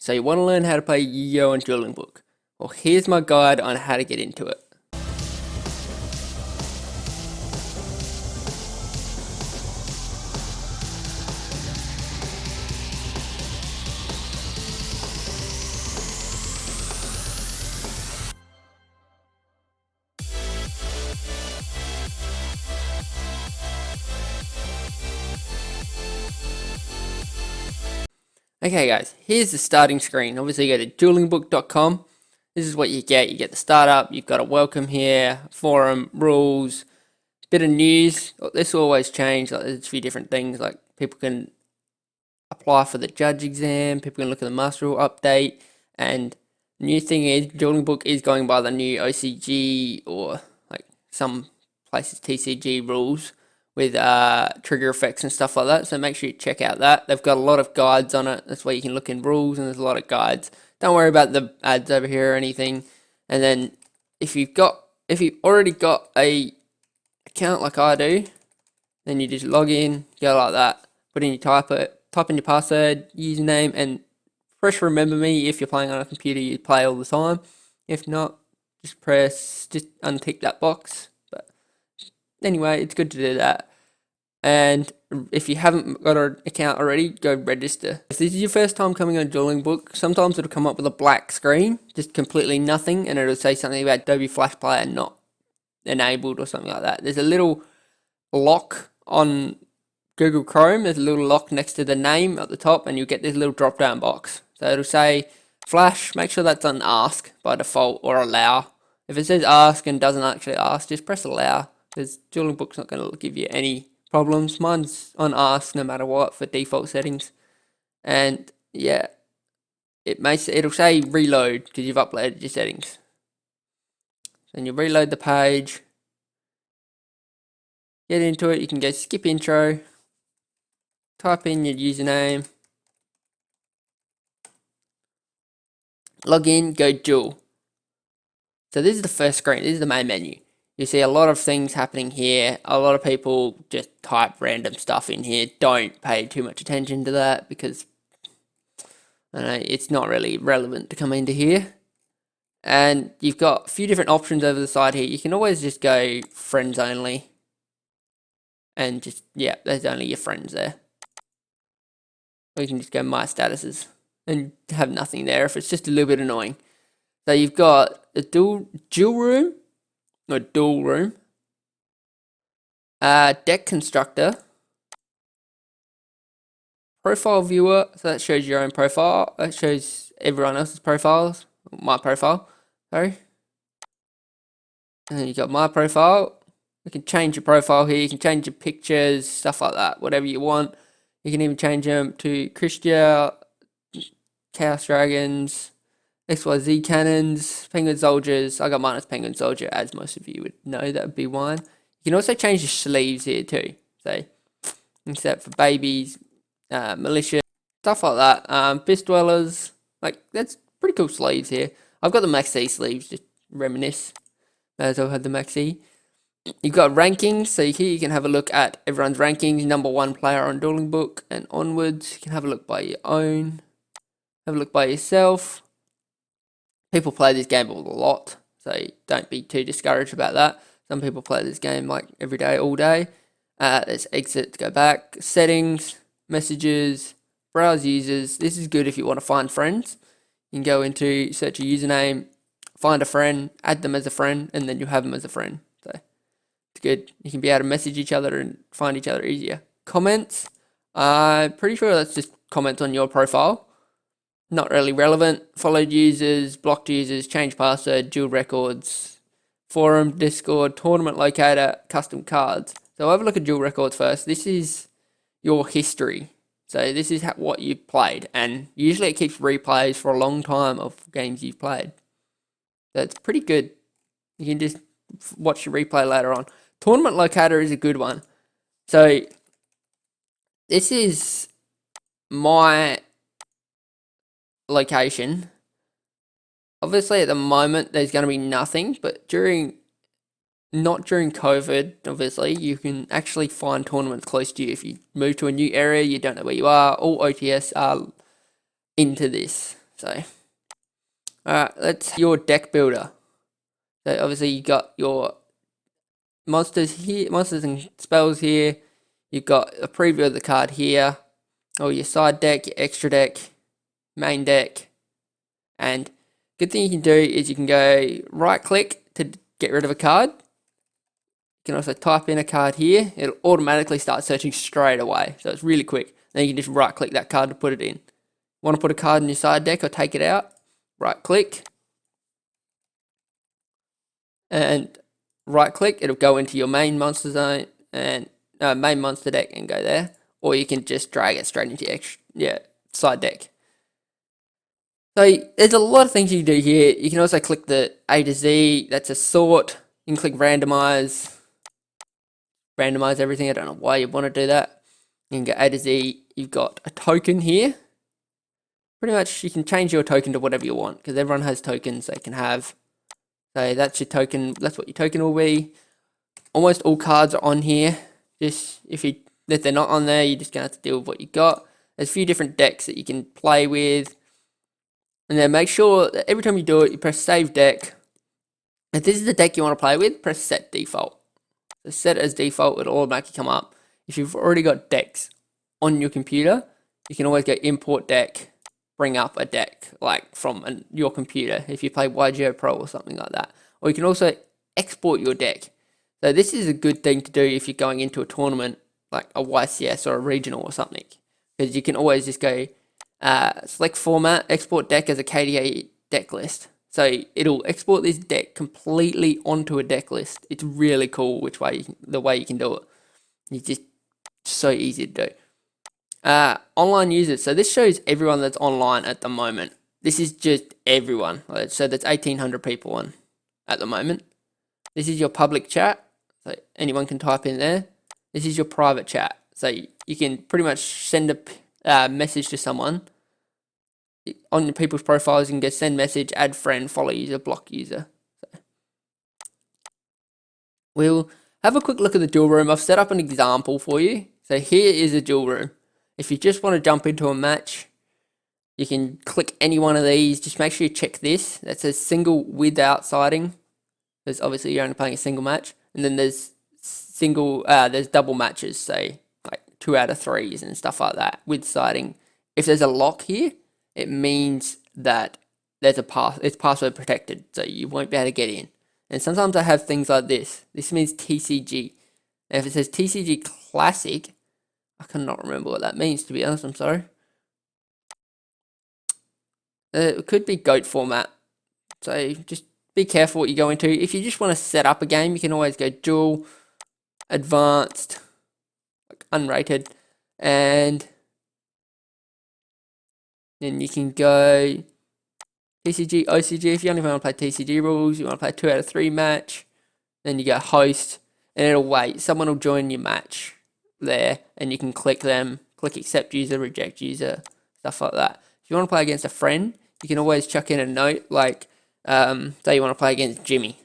So you want to learn how to play Yu-Gi-Oh! On Duelingbook. Well, here's my guide on how to get into it. Okay guys, here's the starting screen. Obviously you go to duelingbook.com. This is what you get. You get the startup, you've got a welcome here, forum, rules, bit of news. This will always change. Like, there's a few different things, like people can apply for the judge exam, people can look at the master rule update, and the new thing is Duelingbook is going by the new OCG, or like some places TCG rules, with trigger effects and stuff like that, so make sure you check out that. They've got a lot of guides on it. That's where you can look in rules, and there's a lot of guides. Don't worry about the ads over here or anything. And then if you've already got a account like I do, then you just log in, go like that, put in your type in your password, username, and press remember me. If you're playing on a computer, you play all the time. If not, just untick that box. But anyway, it's good to do that. And if you haven't got an account already, go register. If this is your first time coming on Duelingbook, sometimes it'll come up with a black screen, just completely nothing, and it'll say something about Adobe Flash Player not enabled or something like that. There's a little lock on Google Chrome. There's a little lock next to the name at the top, and you'll get this little drop down box. So it'll say Flash, make sure that's on ask by default, or allow. If it says ask and doesn't actually ask, just press allow, because Duelingbook's not going to give you any problems. Mine's on ask no matter what for default settings. And yeah, it'll say reload because you've uploaded your settings. Then you reload the page, get into it. You can go skip intro, type in your username, log in, go duel. So this is the first screen. This is the main menu. You see a lot of things happening here. A lot of people just type random stuff in here. Don't pay too much attention to that, because I know it's not really relevant to come into here. And you've got a few different options over the side here. You can always just go friends only. And just, yeah, there's only your friends there. Or you can just go my statuses and have nothing there if it's just a little bit annoying. So you've got a duel room. Or duel room, deck constructor, profile viewer, so that shows your own profile, that shows everyone else's profiles, my profile, sorry, and then you got my profile. You can change your profile here, you can change your pictures, stuff like that, whatever you want. You can even change them to Christian, Chaos Dragons, XYZ cannons, penguin soldiers. I got mine as penguin soldier, as most of you would know. That would be one. You can also change the sleeves here too. So, except for babies, militia, stuff like that. Fist dwellers, like that's pretty cool sleeves here. I've got the maxi sleeves, just reminisce. May as well have the maxi. You've got rankings, so here you can have a look at everyone's rankings, number 1 player on Duelingbook and onwards. You can have a look by your own, have a look by yourself. People play this game a lot, so don't be too discouraged about that. Some people play this game like every day, all day. There's exit to go back, settings, messages, browse users. This is good if you want to find friends. You can go into search a username, find a friend, add them as a friend, and then you have them as a friend. So it's good. You can be able to message each other and find each other easier. Comments. I'm pretty sure that's just comments on your profile. Not really relevant. Followed users, blocked users, change password, Duel Records, forum, Discord, tournament locator, custom cards. So have a look at Duel Records first. This is your history. So this is what you've played, and usually it keeps replays for a long time of games you've played. So it's pretty good. You can just watch your replay later on. Tournament locator is a good one. So this is my location. Obviously at the moment there's going to be nothing, but not during COVID, obviously, you can actually find tournaments close to you. If you move to a new area, you don't know where you are, all OTS are into this. So, alright, let's your deck builder. So obviously you got your monsters here, monsters and spells here. You've got a preview of the card here, or your side deck, your extra deck, main deck, and good thing you can do is you can go right click to get rid of a card. You can also type in a card here. It'll automatically start searching straight away, so it's really quick. Then you can just right click that card to put it in. Want to put a card in your side deck or take it out? Right click, and right click, it'll go into your main monster zone and main monster deck and go there, or you can just drag it straight into your side deck. So there's a lot of things you can do here. You can also click the A to Z, that's a sort. You can click randomize everything. I don't know why you want to do that. You can go A to Z. You've got a token here. Pretty much you can change your token to whatever you want, because everyone has tokens they can have. So that's your token, that's what your token will be. Almost all cards are on here. Just if they're not on there, you're just gonna have to deal with what you got. There's a few different decks that you can play with. And then make sure that every time you do it, you press save deck. If this is the deck you want to play with, press set default. So set as default, it'll automatically come up. If you've already got decks on your computer, you can always go import deck, bring up a deck like from your computer if you play YgoPro or something like that. Or you can also export your deck. So this is a good thing to do if you're going into a tournament like a YCS or a regional or something, because you can always just go select format, export deck as a KDA deck list. So it'll export this deck completely onto a deck list. It's really cool the way you can do it. It's just so easy to do. Online users. So this shows everyone that's online at the moment. This is just everyone. So that's 1,800 people on at the moment. This is your public chat. So anyone can type in there. This is your private chat. So you can pretty much send a message to someone. On your people's profiles, you can go send message, add friend, follow user, block user. So we'll have a quick look at the duel room. I've set up an example for you. So here is a duel room. If you just want to jump into a match, you can click any one of these. Just make sure you check this. That says single without siding, because obviously you're only playing a single match. And then there's there's double matches, say like 2 out of 3s and stuff like that with siding. If there's a lock here, it means that there's it's password protected, so you won't be able to get in. And sometimes I have things like this. This means TCG. Now if it says TCG Classic, I cannot remember what that means, to be honest, I'm sorry. It could be GOAT format. So just be careful what you go into. If you just want to set up a game, you can always go dual, advanced, like unrated, and then you can go TCG, OCG. If you only want to play TCG rules, you want to play 2 out of 3 match, then you go host, and it'll wait. Someone will join your match there, and you can click them, click accept user, reject user, stuff like that. If you want to play against a friend, you can always chuck in a note like, say you want to play against Jimmy.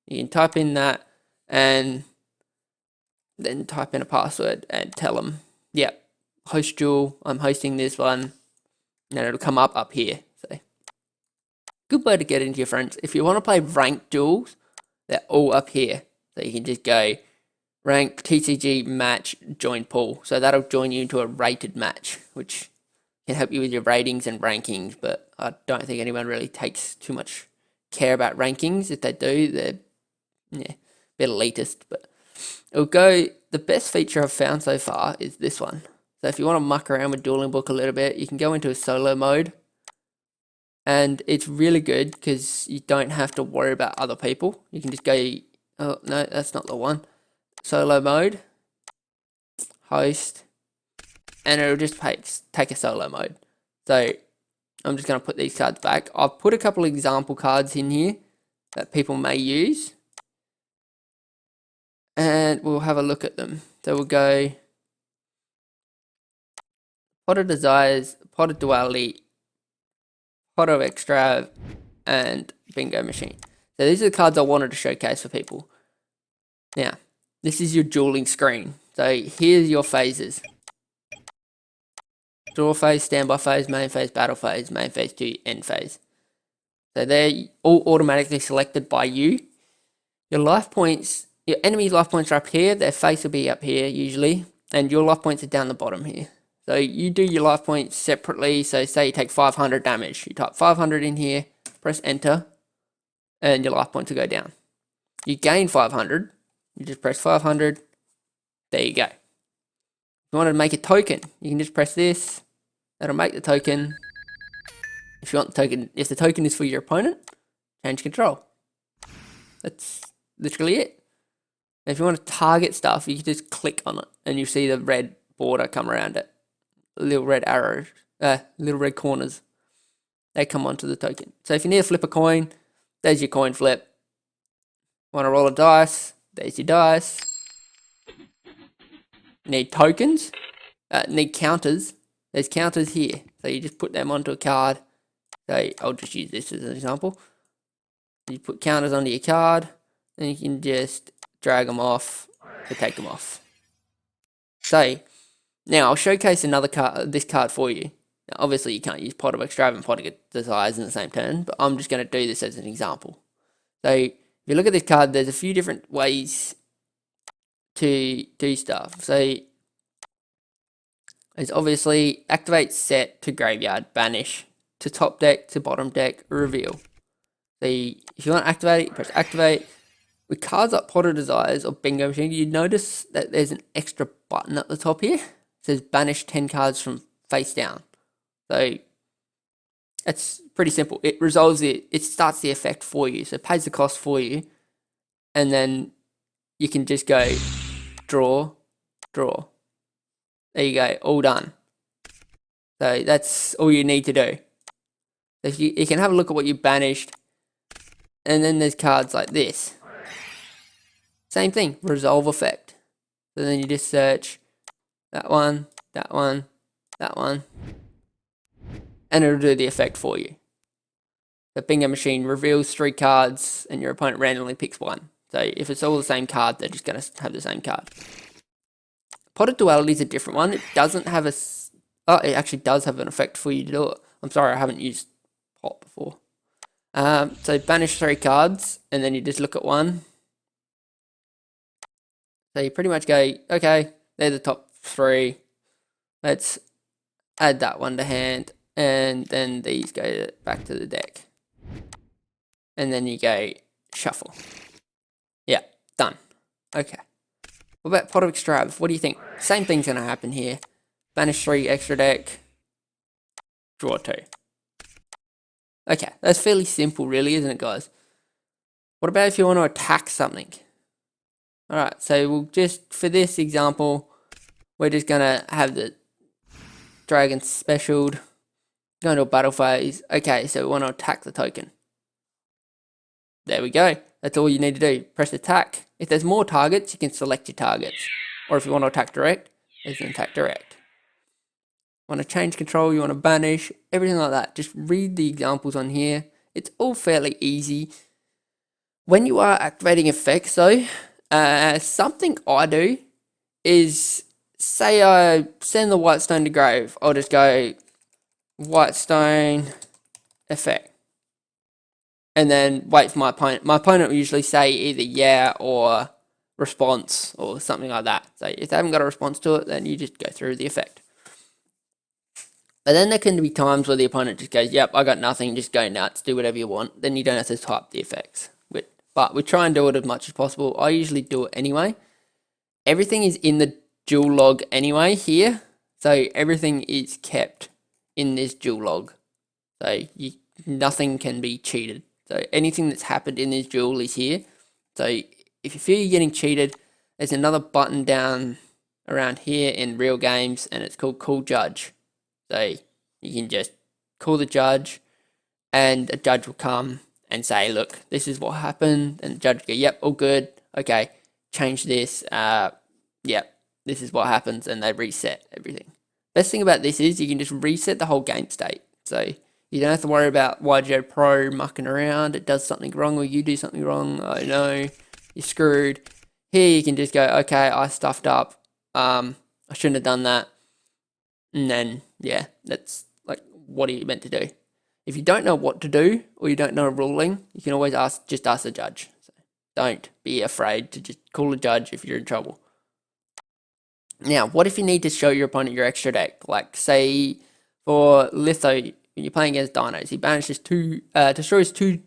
You can type in that, and then type in a password and tell them, yep, host duel, I'm hosting this one. And it'll come up here. So good way to get into your friends. If you want to play ranked duels, they're all up here. So you can just go rank, TCG, match, join pool. So that'll join you into a rated match, which can help you with your ratings and rankings. But I don't think anyone really takes too much care about rankings. If they do, they're a bit elitist. But it'll go. The best feature I've found so far is this one. So if you want to muck around with Duelingbook a little bit, you can go into a solo mode. And it's really good because you don't have to worry about other people. You can just go, oh no, that's not the one. Solo mode, host, and it'll just take a solo mode. So I'm just going to put these cards back. I've put a couple of example cards in here that people may use. And we'll have a look at them. So we'll go Pot of Desires, Pot of Duality, Pot of Extra, and Bingo Machine. So these are the cards I wanted to showcase for people. Now, this is your dueling screen. So here's your phases. draw phase, standby phase, main phase, battle phase, main phase 2, end phase. So they're all automatically selected by you. Your life points, your enemy's life points are up here, their face will be up here usually, and your life points are down the bottom here. So you do your life points separately. So say you take 500 damage, you type 500 in here, press enter, and your life points will go down. You gain 500, you just press 500, there you go. If you want to make a token, you can just press this, that'll make the token. If you want the token, if the token is for your opponent, change control. That's literally it. And if you want to target stuff, you can just click on it and you see the red border come around it. Little red arrows, little red corners. They come onto the token. So if you need to flip a coin, there's your coin flip. Want to roll a dice, there's your dice. Need tokens, need counters, there's counters here. So you just put them onto a card. So I'll just use this as an example. You put counters onto your card, and you can just drag them off to take them off. So now I'll showcase another card, this card for you. Now obviously you can't use Pot of Extrav and Pot of Desires in the same turn, but I'm just going to do this as an example. So if you look at this card, there's a few different ways to do stuff. So it's obviously activate, set to graveyard, banish to top deck, to bottom deck, reveal. So if you want to activate it, press activate. With cards like Pot of Desires or Bingo Machine, you notice that there's an extra button at the top here. It says banish 10 cards from face down. So it's pretty simple. It resolves it. It starts the effect for you. So it pays the cost for you. And then you can just go draw, draw. There you go. All done. So that's all you need to do. If you can have a look at what you banished. And then there's cards like this. Same thing. Resolve effect. So then you just search that one, that one, that one. And it'll do the effect for you. The Bingo Machine reveals 3 cards and your opponent randomly picks one. So if it's all the same card, they're just going to have the same card. Pot of Duality is a different one. It doesn't have a... Oh, it actually does have an effect for you to do it. I'm sorry, I haven't used Pot before. So banish 3 cards, and then you just look at one. So you pretty much go, okay, they're the top 3. Let's add that one to hand, and then these go back to the deck. And then you go shuffle. Yeah, done. Okay. What about Pot of Extrav? What do you think? Same thing's going to happen here. Banish 3 extra deck. Draw 2. Okay, that's fairly simple really, isn't it, guys? What about if you want to attack something? Alright, so we'll just, for this example, we're just going to have the dragon specialed. Go into a battle phase. Okay, so we want to attack the token. There we go. That's all you need to do. Press attack. If there's more targets, you can select your targets. Or if you want to attack direct, there's an attack direct. Want to change control, you want to banish, everything like that. Just read the examples on here. It's all fairly easy. When you are activating effects though, something I do is, say I send the white stone to grave, I'll just go white stone effect. And then wait for my opponent. My opponent will usually say either yeah or response or something like that. So if they haven't got a response to it, then you just go through the effect. But then there can be times where the opponent just goes, yep, I got nothing, just go nuts, do whatever you want. Then you don't have to type the effects. But we try and do it as much as possible. I usually do it anyway. Everything is in the duel log anyway here. So everything is kept in this duel log. So nothing can be cheated. So anything that's happened in this duel is here. So if you feel you're getting cheated, there's another button down around here in real games, and it's called Call Judge. So you can just call the judge, and a judge will come and say, look, this is what happened. And the judge will go, yep, all good. Okay, change this. Yep, this is what happens. And they reset everything. Best thing about this is you can just reset the whole game state. So you don't have to worry about YgoPro mucking around. It does something wrong or you do something wrong. Oh no, you're screwed. Here you can just go, okay, I stuffed up. I shouldn't have done that. And then yeah, that's like, what are you meant to do? If you don't know what to do, or you don't know a ruling, you can always just ask the judge. So don't be afraid to just call a judge if you're in trouble. Now, what if you need to show your opponent your extra deck? Like, say, for Litho, when you're playing against Dinos, he banishes destroys 2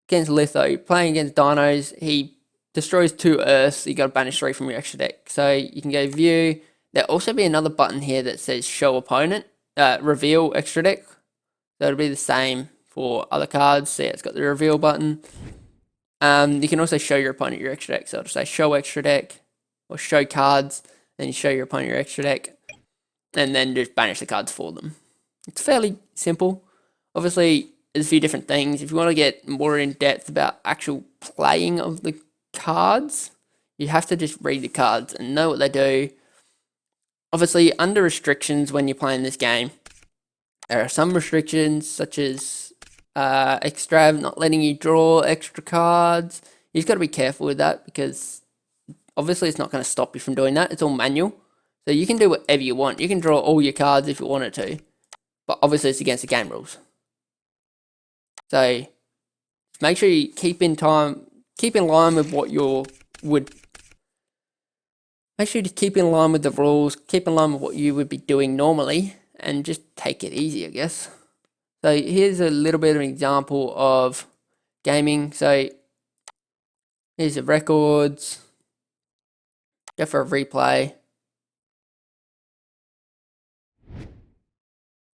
against Litho. Playing against Dinos, he destroys 2 Earths, so you got to banish 3 from your extra deck. So you can go view. There'll also be another button here that says show opponent, reveal extra deck. So it'll be the same for other cards. So yeah, it's got the reveal button. You can also show your opponent your extra deck. So it'll say show extra deck or show cards, then you show your opponent your extra deck, and then just banish the cards for them. It's fairly simple. Obviously, there's a few different things. If you want to get more in depth about actual playing of the cards, you have to just read the cards and know what they do. Obviously, under restrictions when you're playing this game, there are some restrictions such as Extrav not letting you draw extra cards. You just got to be careful with that, because obviously it's not going to stop you from doing that. It's all manual. So you can do whatever you want. You can draw all your cards if you wanted to. But obviously it's against the game rules. So make sure you keep in line with what you would. Make sure you just keep in line with the rules, keep in line with what you would be doing normally, and just take it easy, I guess. So here's a little bit of an example of gaming. So here's the records. Go for a replay.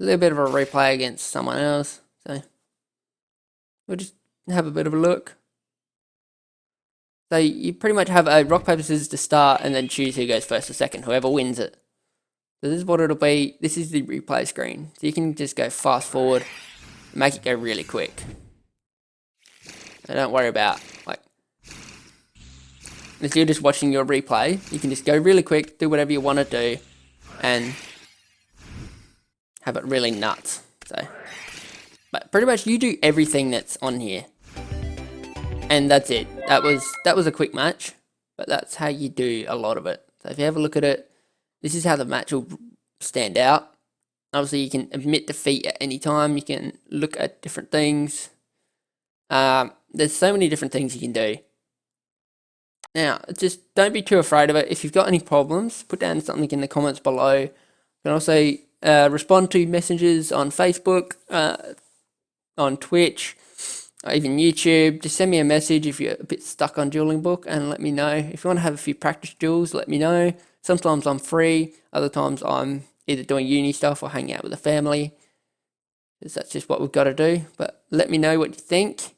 A little bit of a replay against someone else. So we'll just have a bit of a look. So you pretty much have a rock, paper, scissors to start, and then choose who goes first or second, whoever wins it. So this is what it'll be. This is the replay screen. So you can just go fast forward and make it go really quick. So don't worry about, like, if you're just watching your replay, you can just go really quick, do whatever you want to do, and have it really nuts. So, but pretty much you do everything that's on here. And that's it. That was a quick match, but that's how you do a lot of it. So if you have a look at it, this is how the match will stand out. Obviously, you can admit defeat at any time. You can look at different things. There's so many different things you can do. Now, just don't be too afraid of it. If you've got any problems, put down something in the comments below. You can also respond to messages on Facebook, on Twitch, or even YouTube. Just send me a message if you're a bit stuck on Duelingbook and let me know. If you want to have a few practice duels, let me know. Sometimes I'm free, other times I'm either doing uni stuff or hanging out with the family. Because that's just what we've got to do. But let me know what you think.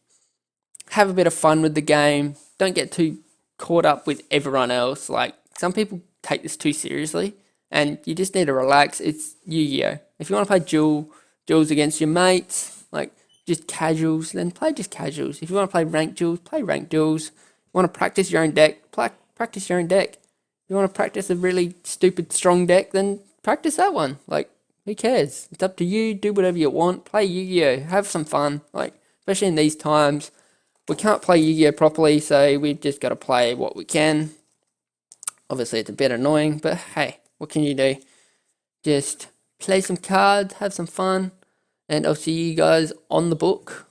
Have a bit of fun with the game. Don't get too caught up with everyone else. Like, some people take this too seriously, and you just need to relax. It's Yu-Gi-Oh! If you want to play duels against your mates, like just casuals, then play just casuals. If you want to play ranked duels, play ranked duels. If you want to practice your own deck, practice your own deck. If you want to practice a really stupid strong deck, then practice that one. Like, who cares? It's up to you. Do whatever you want. Play Yu-Gi-Oh! Have some fun. Like, especially in these times, we can't play Yu-Gi-Oh! Properly, so we've just got to play what we can. Obviously, it's a bit annoying, but hey, what can you do? Just play some cards, have some fun, and I'll see you guys on the book.